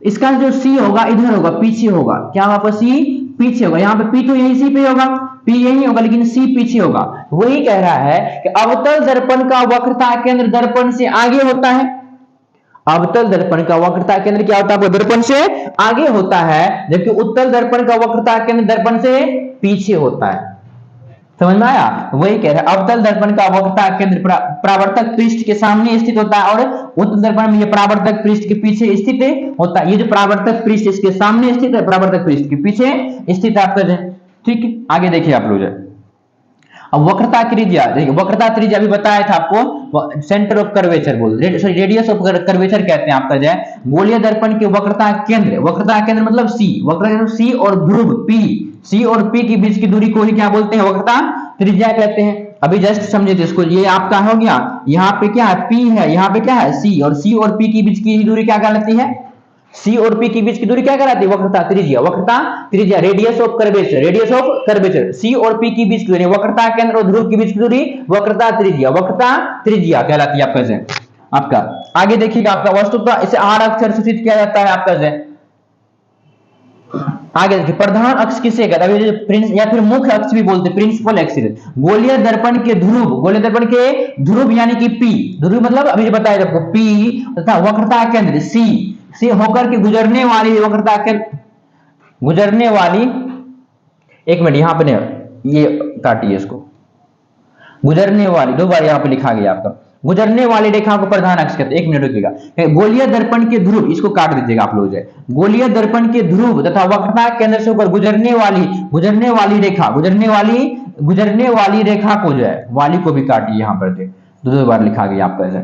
इसका जो सी होगा इधर होगा, पीछे होगा। क्या होगा, सी पीछे होगा। यहाँ पे पी तो यही सी पे होगा, पी यही होगा, लेकिन सी पीछे होगा। वही कह रहा है कि अवतल दर्पण का वक्रता केंद्र दर्पण से आगे होता है। अवतल दर्पण का वक्रता केंद्र क्या होता है, दर्पण से आगे होता है, जबकि उत्तल दर्पण का वक्रता केंद्र दर्पण से पीछे होता है। समझ में आया। वही कह रहे हैं अवतल दर्पण का वक्रता केंद्र परावर्तक पृष्ठ के सामने स्थित होता है, और उत्तल दर्पण में ये परावर्तक पृष्ठ के पीछे स्थित होता है। ये जो परावर्तक पृष्ठ इसके सामने स्थित है, परावर्तक पृष्ठ के पीछे स्थित है आपका। ठीक है, आगे देखिए आप लोग। अब वक्रता त्रिज्या देखिए, वक्रता त्रिज्या भी बताया था आपको, सेंटर ऑफ कर्वेचर बोल, सॉरी रेडियस ऑफ कर्वेचर कहते हैं आपका जो है। गोलीय दर्पण के वक्रता केंद्र, वक्रता केंद्र मतलब सी, वक्रता सी और ध्रुव पी, सी और पी के बीच की दूरी को ही क्या बोलते हैं, वक्रता त्रिज्या कहते हैं। अभी जस्ट समझे थे इसको, ये आपका हो गया, यहाँ पे क्या है, पी है, यहाँ पे क्या है, सी, और सी और पी के बीच की दूरी क्या कहलाती है, सी और पी के बीच की दूरी क्या कहलाती है, वक्रता त्रिज्या, वक्रता त्रिज्या, radius of curvature, radius of curvature. C और पी के बीच की दूरी, वक्रता केंद्र और ध्रुव के बीच की दूरी वक्रता त्रिज्या, वक्रता त्रिज्या कहलाती है आपका। आपका आगे देखिएगा, आपका वस्तुतः इसे आर अक्षर सूचित किया जाता है आपका से। आगे देखिए, प्रधान अक्ष किसे कहते हैं, या फिर मुख्य अक्ष भी बोलते हैं, प्रिंसिपल एक्सिस। गोलीय दर्पण के ध्रुव, गोलीय दर्पण के ध्रुव यानी कि पी, ध्रुव मतलब अभी बताया आपको पी, तथा वक्रता केंद्र सी से होकर के गुजरने वाली वक्रता के गुजरने वाली, एक मिनट यहां पे ये काटिए इसको, गुजरने वाली, दो बार यहां पे लिखा गया आपका, गुजरने वाली रेखा को प्रधान अक्ष कहते हैं। एक मिनट रुकिएगा, गोलीय दर्पण के ध्रुव, इसको काट दीजिएगा आप लोग, गोलीय दर्पण के ध्रुव तथा वक्रता केंद्र से ऊपर गुजरने वाली रेखा, गुजरने वाली रेखा को जो है, वाली को भी काटिए यहां पर, दो बार लिखा गया आपका।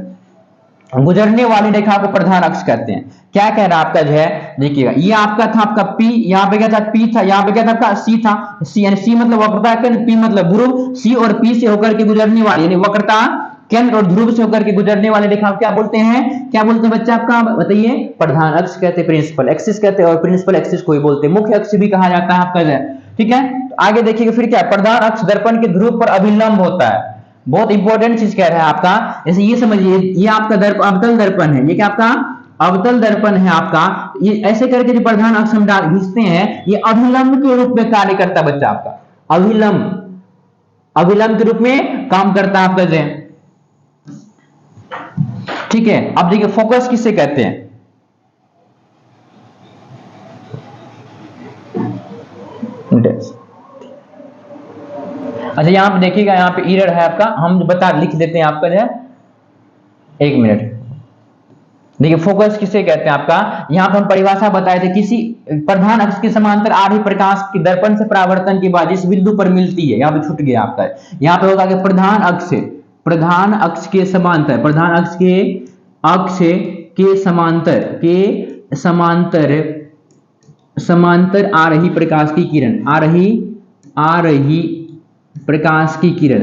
गुजरने वाली रेखा को प्रधान अक्ष कहते हैं। क्या कह रहा है आपका जो है, देखिएगा, ये आपका था आपका P, यहाँ पे क्या था P था, यहाँ पे क्या था आपका C था, C यानी C मतलब वक्रता केंद्र, P मतलब ध्रुव, C और P से होकर के गुजरने वाली यानी वक्रता केंद्र और ध्रुव से होकर के गुजरने वाले रेखा क्या बोलते हैं, क्या बोलते हैं बच्चा आपका बताइए, प्रधान अक्ष कहते हैं, प्रिंसिपल एक्सिस कहते हैं, और प्रिंसिपल एक्सिस को ही बोलते हैं, मुख्य अक्ष भी कहा जाता है आपका जो है। ठीक है, आगे देखिएगा फिर क्या, प्रधान अक्ष दर्पण के ध्रुव पर अभिलंब होता है। बहुत इंपॉर्टेंट चीज कह रहा है आपका, जैसे ये समझिए, ये आपका अवतल दर्पण है, ये क्या आपका अवतल दर्पण है आपका, ये ऐसे करके जो प्रधान अक्ष हम डाल खींचते हैं, ये अभिलंब के रूप में कार्य करता है बच्चा आपका, अभिलंब के रूप में काम करता है आपका जो। ठीक है, अब देखिए फोकस किसे कहते हैं, अच्छा यहाँ पे देखिएगा, यहाँ पे एरर है आपका, हम बता लिख देते हैं आपका जो है, एक मिनट देखिए, फोकस किसे कहते हैं आपका, यहाँ पे हम परिभाषा बताए थे, किसी प्रधान अक्ष के समांतर आ रही प्रकाश की दर्पण से परावर्तन के बाद जिस बिंदु पर मिलती है, यहाँ पे छूट गया आपका, यहाँ पे होगा कि प्रधान अक्ष के समांतर, प्रधान अक्ष के समांतर आ रही प्रकाश की किरण, आ रही प्रकाश की किरण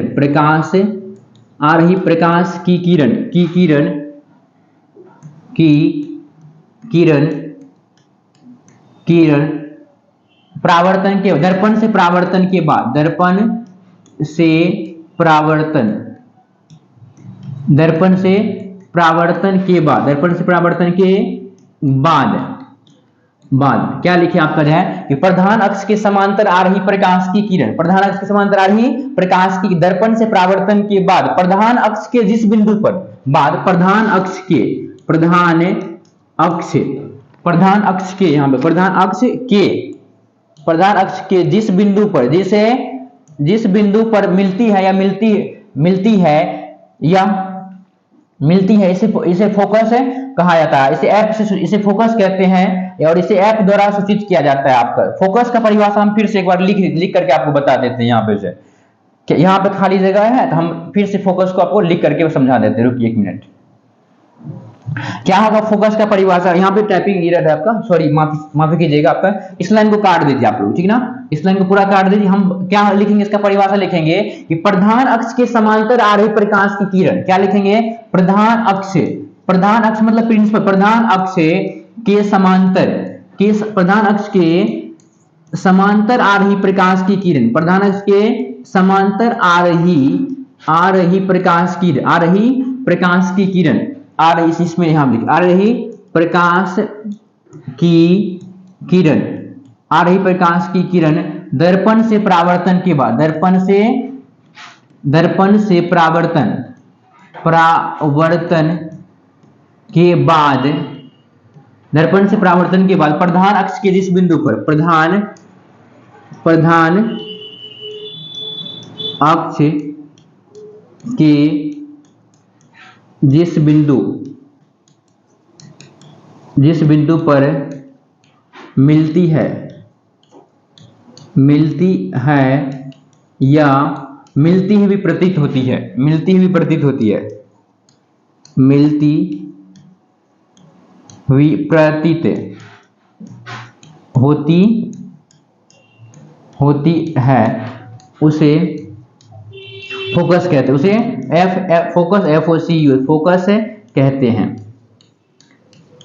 परावर्तन के दर्पण से परावर्तन के बाद, क्या लिखे आपका है कि प्रधान अक्ष के समांतर आ रही प्रकाश की किरण, प्रधान अक्ष के समांतर आ रही प्रकाश की दर्पण से परावर्तन के बाद प्रधान अक्ष के जिस बिंदु पर, प्रधान अक्ष के जिस बिंदु पर मिलती है मिलती है, इसे फोकस है कहा जाता है, इसे फोकस कहते हैं और इसे ऐप द्वारा सूचित किया जाता है। आपका फोकस का परिभाषा हम फिर से एक बार लिख करके आपको बता देते हैं। यहाँ पे से यहाँ पे खाली जगह है तो हम फिर से फोकस को आपको लिख करके समझा देते हैं। रुकिए 1 मिनट। क्या होगा फोकस का परिभाषा? यहाँ पे टाइपिंग एरर है आपका, सॉरी माफी कीजिएगा आपका। इस लाइन को काट दीजिए आप लोग, ठीक ना, इस लाइन को पूरा काट दीजिए। हम क्या लिखेंगे, इसका परिभाषा लिखेंगे कि प्रधान अक्ष के समांतर आ रही प्रकाश की किरण, क्या लिखेंगे, प्रधान अक्ष मतलब प्रिंसिपल, प्रधान अक्ष के समांतर, प्रधान अक्ष के समांतर आ रही प्रकाश की किरण, प्रधान अक्ष के समांतर आ रही प्रकाश की किरण, आ रही, इसमें यहां लिख, आ रही प्रकाश की किरण दर्पण से परावर्तन के बाद, दर्पण से परावर्तन के बाद प्रधान अक्ष के जिस बिंदु पर, प्रधान अक्ष के जिस बिंदु पर मिलती है या मिलती हुई प्रतीत होती है, उसे फोकस कहते हैं, उसे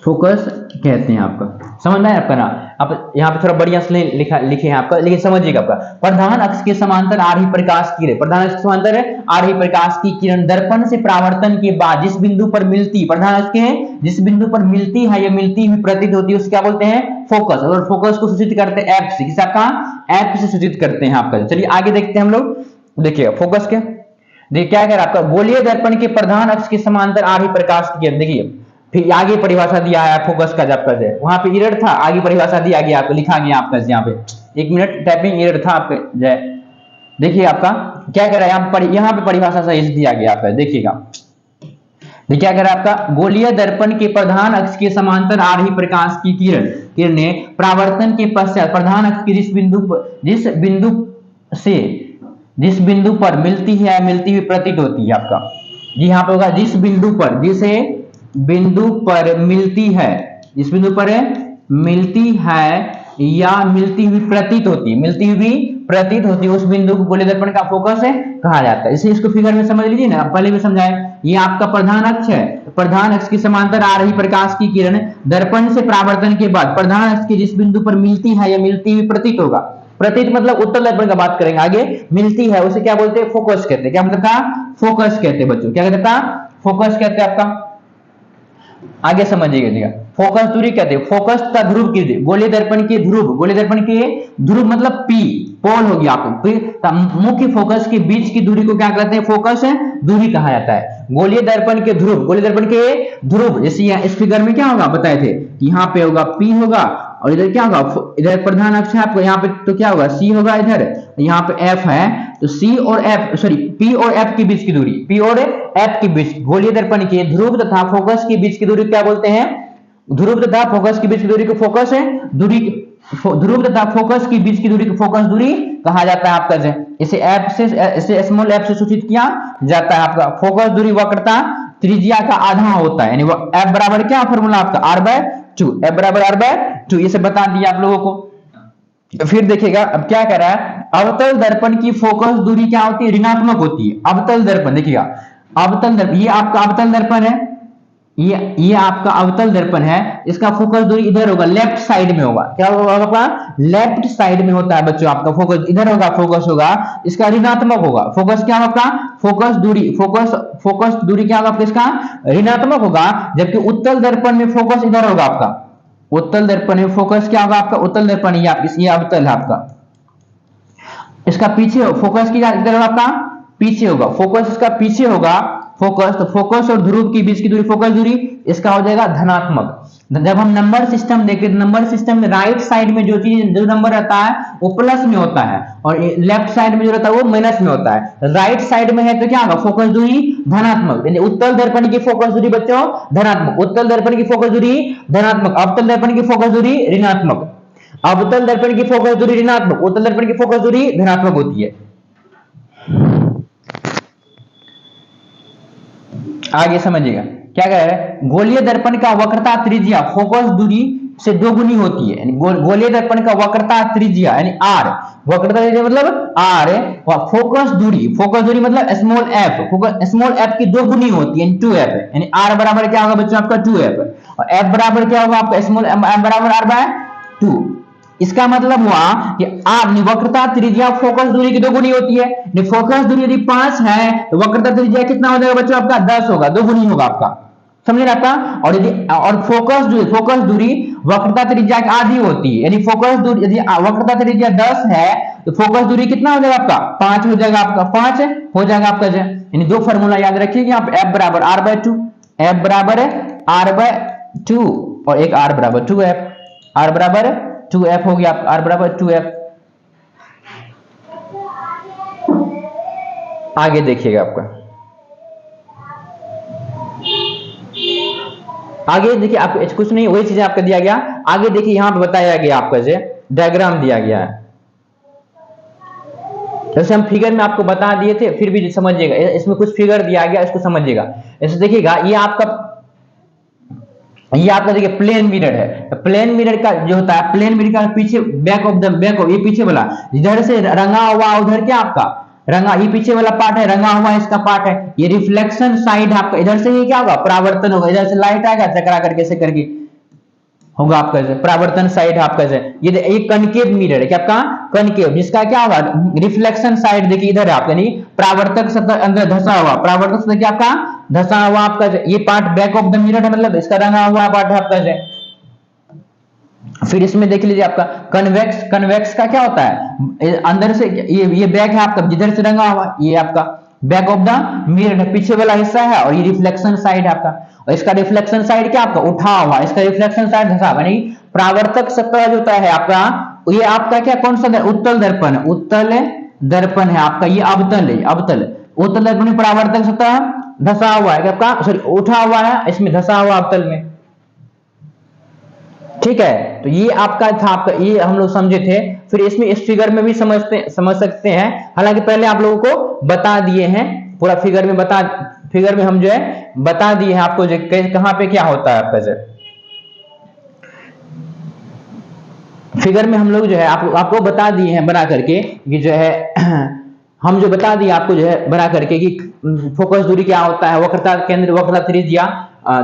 फोकस कहते हैं आपका। समझ में आया आपका ना? आप यहाँ पे थोड़ा बढ़िया से लिखे हैं आपका, लेकिन समझिएगा आपका, प्रधान अक्ष के समांतर आ रही प्रकाश की किरण, प्रधान अक्ष के समांतर आ रही प्रकाश की किरण दर्पण से परावर्तन के बाद जिस बिंदु पर मिलती, प्रधान अक्ष के जिस बिंदु पर मिलती है या मिलती हुई प्रतीत होती है, उसे क्या बोलते हैं, फोकस। और फोकस को सूचित करते हैं एफ से, एफ से सूचित करते हैं आपका। चलिए आगे देखते हैं हम लोग। देखिए फोकस क्या, देखिए क्या कह रहा है आपका, गोलीय दर्पण के प्रधान अक्ष के समांतर आ रही प्रकाश की किरण। देखिए फिर आगे परिभाषा दिया है फोकस का, जब कर जाए वहां पे एरर था, आगे परिभाषा दिया गया आपको, लिखा गया आपका यहाँ पे। 1 मिनट, टाइपिंग एरर था आपके जय। देखिए आपका क्या कह रहा है यहाँ पे परिभाषा सही दिया गया आपका, देखिएगा। देखिए क्या कह रहा है आपका, गोलीय दर्पण के प्रधान अक्ष के समांतर आ रही प्रकाश की किरणें परावर्तन के पश्चात प्रधान अक्ष के जिस बिंदु पर मिलती है, मिलती हुई प्रतीत होती है आपका। जी यहाँ पे होगा जिस बिंदु पर मिलती है या मिलती हुई प्रतीत होती है, उस बिंदु को गोलीय दर्पण का फोकस है कहा जाता है। इसे इसको फिगर में समझ लीजिए ना, पहले भी समझाए। ये आपका प्रधान अक्ष है, प्रधान अक्ष के समांतर आ रही प्रकाश की किरण दर्पण से परावर्तन के बाद प्रधान अक्ष के जिस बिंदु पर मिलती है या मिलती हुई प्रतीत होगा, प्रतीत मतलब उत्तल दर्पण का बात करेंगे आगे, मिलती है, उसे क्या बोलते हैं, फोकस कहते हैं। क्या मतलब था, फोकस कहते हैं बच्चों, क्या कहते था, फोकस कहते हैं आपका। आगे समझिएगा, फोकस दूरी कहते हैं, फोकस का ध्रुव की गोलीय दर्पण के ध्रुव मतलब पी, पोल हो गया आपको, मुख्य फोकस के बीच की दूरी को क्या कहते हैं, फोकस है दूरी कहा जाता है। गोलीय दर्पण के ध्रुव, जैसे इस फिगर में क्या होगा बताए थे, यहाँ पे होगा पी होगा, और इधर क्या होगा, इधर प्रधान अक्ष है आपको, यहाँ पे तो क्या होगा, सी होगा, इधर यहाँ पे एफ है, तो सी और एफ, सॉरी पी और एफ के बीच की दूरी, पी और एफ के बीच, गोलीय दर्पण के ध्रुव तथा फोकस के बीच की दूरी क्या बोलते हैं, ध्रुव तथा फोकस के बीच की दूरी को फोकस है दूरी, ध्रुव तथा फोकस के बीच की दूरी को फोकस दूरी कहा जाता है आपका। इसे स्मॉल एफ से सूचित किया जाता है आपका। फोकस दूरी वक्रता त्रिज्या का आधा होता है, यानी एफ बराबर क्या फॉर्मूला आपका, r/2, एफ बराबर r/2, ये सब बता दिया आप लोगों को। फिर देखिएगा अब क्या कह रहा है, अवतल दर्पण की फोकस दूरी क्या होती है, ऋणात्मक होती है। अवतल दर्पण, देखिएगा अवतल दर्पण, ये आपका अवतल दर्पण है, ये आपका अवतल दर्पण है, इसका फोकस दूरी इधर होगा, लेफ्ट साइड में होगा। क्या होगा आपका, लेफ्ट साइड में होता है बच्चों आपका फोकस, इधर होगा फोकस होगा, इसका ऋणात्मक होगा। फोकस क्या होगा, फोकस दूरी क्या होगा आपका, इसका ऋणात्मक होगा। जबकि उत्तल दर्पण में फोकस इधर होगा आपका, उत्तल दर्पण में फोकस क्या होगा आपका, उत्तल दर्पण ये अवतल है आपका, इसका पीछे फोकस की इधर आपका पीछे होगा, फोकस इसका पीछे होगा, फोकस, तो फोकस और ध्रुव के बीच की दूरी, फोकस दूरी इसका हो जाएगा धनात्मक। जब हम नंबर सिस्टम देखें तो नंबर सिस्टम में राइट साइड में जो नंबर रहता है वो प्लस में होता है और लेफ्ट साइड में जो रहता है वो माइनस में होता है। राइट साइड में है तो क्या होगा, फोकस दूरी धनात्मक, यानी उत्तल दर्पण की फोकस दूरी बच्चों धनात्मक, उत्तल दर्पण की फोकस दूरी धनात्मक, अवतल दर्पण की फोकस दूरी ऋणात्मक, अवतल दर्पण की फोकस दूरी ऋणात्मक, उत्तल दर्पण की फोकस दूरी धनात्मक होती है। आगे समझिएगा क्या कह रहा है, गोलीय दर्पण का वक्रता त्रिज्या फोकस दूरी से दोगुनी होती है, यानी गोलीय दर्पण का वक्रता त्रिज्या यानी आर, वक्रता त्रिज्या मतलब आर है, फोकस दूरी मतलब स्मॉल एफ की दोगुनी होती है, 2f है, यानी आर बराबर क्या होगा बच्चों आपका 2f, और एफ बराबर क्या होगा आपका स्मॉल एफ बराबर आर बाय 2। इसका मतलब हुआ कि आर वक्रता त्रिज्या फोकस दूरी की दोगुनी होती है, फोकस दूरी यदि 5 है तो वक्रता त्रिज्या कितना हो जाएगा बच्चों आपका 10 होगा, दोगुनी होगा आपका, समझे आपका। और यदि और फोकस दूरी वक्रता त्रिज्या की आधी होती है, यानी फोकस दूरी यदि वक्रता त्रिज्या 10 है तो फोकस दूरी कितना हो जाएगा आपका 5 हो जाएगा, आपका 5 हो जाएगा आपका, यानी दो फार्मूला याद रखिए, यहाँ पे एफ बराबर आर बाय 2, एफ बराबर आर बाय 2 और एक आर बराबर 2f, आर बराबर 2f हो गया, आर बराबर 2f। आगे देखिएगा आपका, आगे देखिए आप कुछ नहीं वही चीजें आपका दिया गया, आगे देखिए यहां पे बताया गया आपका जो डायग्राम दिया गया है, जैसे हम फिगर में आपको बता दिए थे, फिर भी समझिएगा, इसमें कुछ फिगर दिया गया इसको समझिएगा। ऐसे देखिएगा ये आपका देखिए प्लेन मिरर है, प्लेन मिरर का जो होता है, प्लेन मिरर का पीछे बैक ऑफ ये पीछे वाला इधर से रंगा हुआ, उधर क्या आपका रंगा, ये पीछे वाला पार्ट है रंगा हुआ इसका पार्ट है, ये रिफ्लेक्शन साइड आपका, इधर से ये क्या होगा परावर्तन होगा, इधर से लाइट आएगा चकरा करके ऐसे करके होगा आपका परावर्तन साइड आपका ये कनकेव मिरर है, क्या आपका कनकेव, जिसका क्या होगा रिफ्लेक्शन साइड देखिए इधर है आपका, यानी परावर्तक सतह अंदर धसा हुआ, परावर्तक सतह क्या आपका धसा हुआ आपका, ये part back of the mirror है, मतलब इसका रंगा हुआ पार्ट है आपका। फिर इसमें देख लीजिए आपका कन्वेक्स का क्या होता है, अंदर से ये बैक है आपका, जिधर से रंगा हुआ ये आपका बैक ऑफ द मिरर है, पीछे वाला हिस्सा है, और ये रिफ्लेक्शन साइड है आपका, और इसका रिफ्लेक्शन साइड क्या आपका उठा हुआ, इसका रिफ्लेक्शन साइड धसा हुआ, यानी परावर्तक सतह जो है आपका, ये आपका क्या कौन सा उत्तल दर्पण है, उत्तल दर्पण है आपका, ये अवतल है, उत्तल दर्पण में परावर्तक सतह धसा हुआ है आपका, सॉरी उठा हुआ है, इसमें धसा हुआ अवतल में, ठीक है। तो ये आपका था, आपका ये हम लोग समझे थे। फिर इसमें इस फिगर में भी समझ सकते हैं, हालांकि पहले आप लोगों को बता दिए हैं पूरा फिगर में हम जो है बता दिए हैं आपको जो कहां पे क्या होता है आपका जो फिगर में हम लोग जो है आपको बता दिए हैं बना करके, कि जो है हम जो बता दिए आपको जो है बना करके कि फोकस दूरी क्या होता है, वक्रता केंद्र, वक्रता त्रिज्या,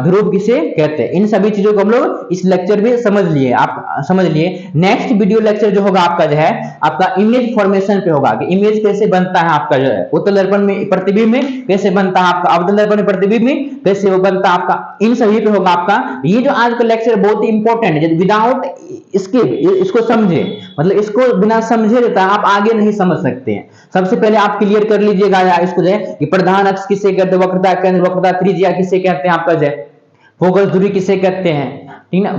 ध्रुव किसे कहते हैं, इन सभी चीजों को हम लोग इस लेक्चर में समझ लिए, आप समझ लिए। नेक्स्ट वीडियो लेक्चर जो होगा आपका जो है आपका इमेज फॉर्मेशन पे होगा, कि इमेज कैसे बनता है आपका जो है, उत्तल दर्पण में प्रतिबिंब में कैसे बनता है आपका, अवतल दर्पण में प्रतिबिंब में कैसे वो बनता है आपका, इन सभी पे होगा आपका। ये जो आज का लेक्चर बहुत ही इंपॉर्टेंट है, विदाउट इसको समझे, मतलब इसको बिना समझे रहता है आप आगे नहीं समझ सकते हैं। सबसे पहले आप क्लियर कर लीजिएगा इसको जो है कि प्रधान अक्ष किसे कहते हैं, वक्रता केंद्र, वक्रता त्रिज्या किसे कहते हैं आपका जो है, फोकस दूरी किसे कहते हैं, ठीक ना,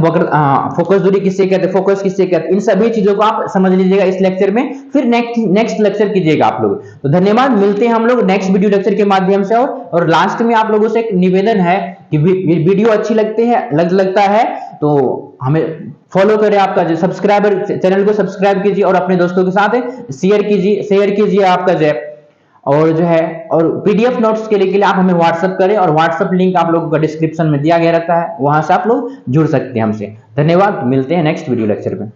फोकस दूरी किसे कहते हैं, फोकस किसे कहते हैं, इन सभी चीजों को आप समझ लीजिएगा इस लेक्चर में, फिर नेक्स्ट लेक्चर कीजिएगा आप लोग। तो धन्यवाद, मिलते हैं हम लोग नेक्स्ट वीडियो लेक्चर के माध्यम से। और लास्ट में आप लोगों से एक निवेदन है कि वीडियो अच्छी लगता है तो हमें फॉलो करें, आपका जो सब्सक्राइबर चैनल को सब्सक्राइब कीजिए और अपने दोस्तों के साथ शेयर कीजिए आपका जो है, और जो है और पीडीएफ नोट्स के लिए आप हमें व्हाट्सएप करें, और व्हाट्सएप लिंक आप लोगों का डिस्क्रिप्शन में दिया गया रहता है, वहां से आप लोग जुड़ सकते हैं हमसे। धन्यवाद, मिलते हैं नेक्स्ट वीडियो लेक्चर में।